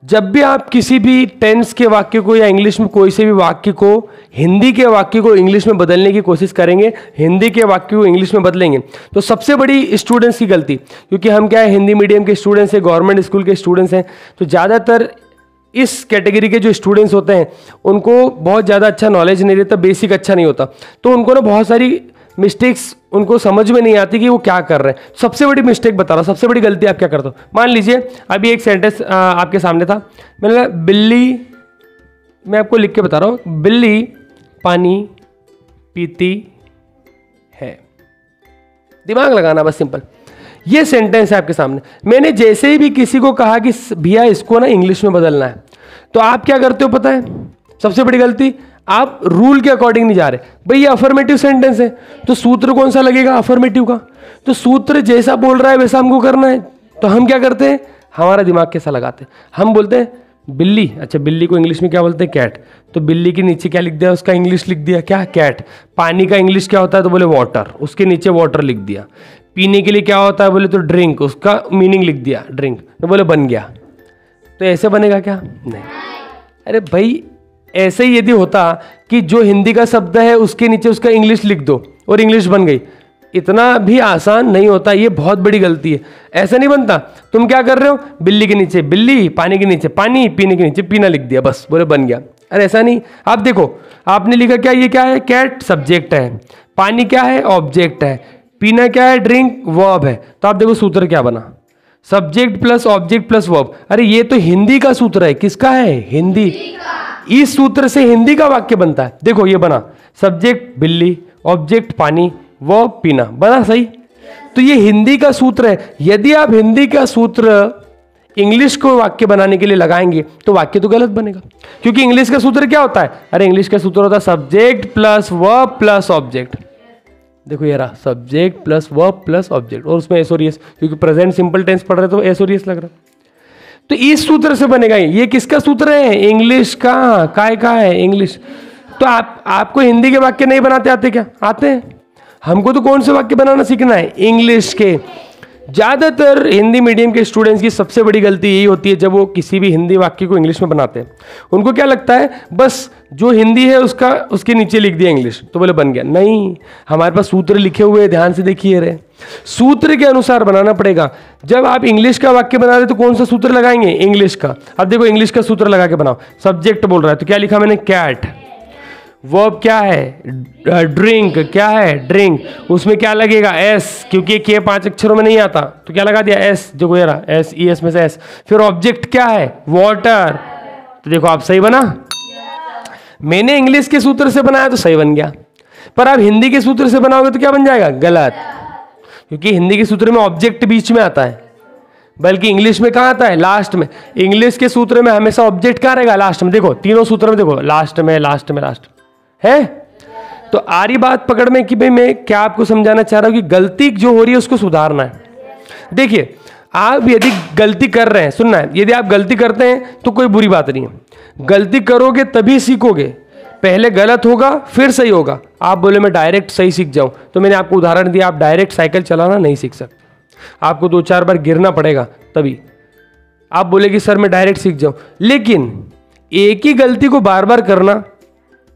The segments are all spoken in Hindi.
जब भी आप किसी भी टेंस के वाक्य को या इंग्लिश में कोई से भी वाक्य को, हिंदी के वाक्य को इंग्लिश में बदलने की कोशिश करेंगे, हिंदी के वाक्य को इंग्लिश में बदलेंगे, तो सबसे बड़ी स्टूडेंट्स की गलती, क्योंकि हम क्या है हिंदी मीडियम के स्टूडेंट्स हैं, गवर्नमेंट स्कूल के स्टूडेंट्स हैं, तो ज़्यादातर इस कैटेगरी के जो स्टूडेंट्स होते हैं उनको बहुत ज़्यादा अच्छा नॉलेज नहीं रहता, बेसिक अच्छा नहीं होता, तो उनको ना बहुत सारी मिस्टेक्स उनको समझ में नहीं आती कि वो क्या कर रहे हैं। सबसे बड़ी मिस्टेक बता रहा हूँ, सबसे बड़ी गलती आप क्या करते हो। मान लीजिए अभी एक सेंटेंस आपके सामने था, मैंने कहा बिल्ली, मैं आपको लिख के बता रहा हूँ, बिल्ली पानी पीती है। दिमाग लगाना बस, सिंपल। ये सेंटेंस है आपके सामने। मैंने जैसे ही भी किसी को कहा कि भैया इसको ना इंग्लिश में बदलना है, तो आप क्या करते हो पता है? सबसे बड़ी गलती, आप रूल के अकॉर्डिंग नहीं जा रहे। भाई ये अफर्मेटिव सेंटेंस है, तो सूत्र कौन सा लगेगा? अफर्मेटिव का। तो सूत्र जैसा बोल रहा है वैसा हमको करना है। तो हम क्या करते हैं, हमारा दिमाग कैसा लगाते हैं, हम बोलते हैं बिल्ली, अच्छा बिल्ली को इंग्लिश में क्या बोलते हैं? कैट। तो बिल्ली के नीचे क्या लिख दिया? उसका इंग्लिश लिख दिया क्या? कैट। पानी का इंग्लिश क्या होता है? तो बोले वाटर, उसके नीचे वाटर लिख दिया। पीने के लिए क्या होता है? बोले तो ड्रिंक, उसका मीनिंग लिख दिया ड्रिंक, तो बोले बन गया। तो ऐसे बनेगा क्या? नहीं। अरे भाई ऐसे ही यदि होता कि जो हिंदी का शब्द है उसके नीचे उसका इंग्लिश लिख दो और इंग्लिश बन गई, इतना भी आसान नहीं होता, ये बहुत बड़ी गलती है। ऐसा नहीं बनता। तुम क्या कर रहे हो, बिल्ली के नीचे बिल्ली, पानी के नीचे पानी, पीने के नीचे पीना लिख दिया, बस बोले बन गया। अरे ऐसा नहीं। आप देखो, आपने लिखा क्या, ये क्या है? कैट सब्जेक्ट है, पानी क्या है? ऑब्जेक्ट है, पीना क्या है? ड्रिंक वर्ब है। तो आप देखो सूत्र क्या बना, subject plus object plus verb. अरे ये तो हिंदी का सूत्र है। किसका है? हिंदी। इस सूत्र से हिंदी का वाक्य बनता है। देखो ये बना, सब्जेक्ट बिल्ली, ऑब्जेक्ट पानी, वर्ब पीना, बना सही। तो ये हिंदी का सूत्र है। यदि आप हिंदी का सूत्र इंग्लिश को वाक्य बनाने के लिए लगाएंगे तो वाक्य तो गलत बनेगा, क्योंकि इंग्लिश का सूत्र क्या होता है? अरे इंग्लिश का सूत्र होता है subject plus verb plus object. देखो ये रहा, subject plus verb plus object, और उसमें एस और एस, क्योंकि प्रेजेंट सिंपल टेंस पढ़ रहे तो एस और एस लग रहा। तो इस सूत्र से बनेगा। ये किसका सूत्र है? इंग्लिश का। काय का है? इंग्लिश। तो आपको हिंदी के वाक्य नहीं बनाते आते क्या? आते हैं। हमको तो कौन से वाक्य बनाना सीखना है? इंग्लिश के। ज़्यादातर हिंदी मीडियम के स्टूडेंट्स की सबसे बड़ी गलती यही होती है, जब वो किसी भी हिंदी वाक्य को इंग्लिश में बनाते हैं, उनको क्या लगता है बस जो हिंदी है उसका उसके नीचे लिख दिया इंग्लिश, तो बोले बन गया। नहीं, हमारे पास सूत्र लिखे हुए हैं, ध्यान से देखिए रहे, सूत्र के अनुसार बनाना पड़ेगा। जब आप इंग्लिश का वाक्य बना रहे तो कौन सा सूत्र लगाएंगे? इंग्लिश का। अब देखो इंग्लिश का सूत्र लगा के बनाओ। सब्जेक्ट बोल रहा है तो क्या लिखा मैंने? कैट। वर्ब क्या है? ड्रिंक। क्या है? ड्रिंक। उसमें क्या लगेगा? एस, क्योंकि के 5 अक्षरों में नहीं आता, तो क्या लगा दिया? एस। जो ये रहा एस, ई एस में से एस। फिर ऑब्जेक्ट क्या है? वाटर। तो देखो आप सही बना। मैंने इंग्लिश के सूत्र से बनाया तो सही बन गया, पर आप हिंदी के सूत्र से बनाओगे तो क्या बन जाएगा? गलत। क्योंकि हिंदी के सूत्र में ऑब्जेक्ट बीच में आता है, बल्कि इंग्लिश में कहाँ आता है? लास्ट में। इंग्लिश के सूत्र में हमेशा ऑब्जेक्ट कहाँ रहेगा? लास्ट में। देखो तीनों सूत्र में देखो, लास्ट में लास्ट में लास्ट है। तो आ रही बात पकड़ में कि भाई मैं क्या आपको समझाना चाह रहा हूं कि गलती जो हो रही है उसको सुधारना है। देखिए आप यदि गलती कर रहे हैं, सुनना है, यदि आप गलती करते हैं तो कोई बुरी बात नहीं है। गलती करोगे तभी सीखोगे, पहले गलत होगा फिर सही होगा। आप बोले मैं डायरेक्ट सही सीख जाऊं, तो मैंने आपको उदाहरण दिया, आप डायरेक्ट साइकिल चलाना नहीं सीख सकते, आपको 2-4 बार गिरना पड़ेगा तभी। आप बोले कि सर मैं डायरेक्ट सीख जाऊं, लेकिन एक ही गलती को बार बार करना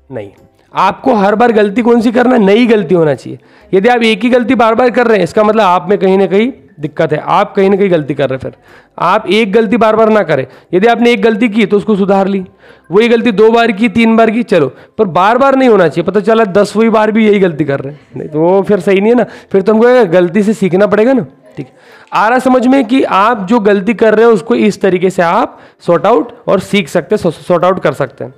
नहीं। आपको हर बार गलती कौन सी करना है? नई गलती होना चाहिए। यदि आप एक ही गलती बार बार कर रहे हैं, इसका मतलब आप में कहीं ना कहीं दिक्कत है, आप कहीं ना कहीं गलती कर रहे हैं। फिर आप एक गलती बार बार ना करें। यदि आपने एक गलती की तो उसको सुधार ली, वही गलती 2 बार की, 3 बार की, चलो, पर बार बार नहीं होना चाहिए। पता चला 10वीं बार भी यही गलती कर रहे हैं, नहीं तो वो फिर सही नहीं है ना। फिर तुमको गलती से सीखना पड़ेगा ना। ठीक आ रहा समझ में कि आप जो गलती कर रहे हो उसको इस तरीके से आप सॉर्ट आउट और सीख सकते, सॉर्ट आउट कर सकते हैं।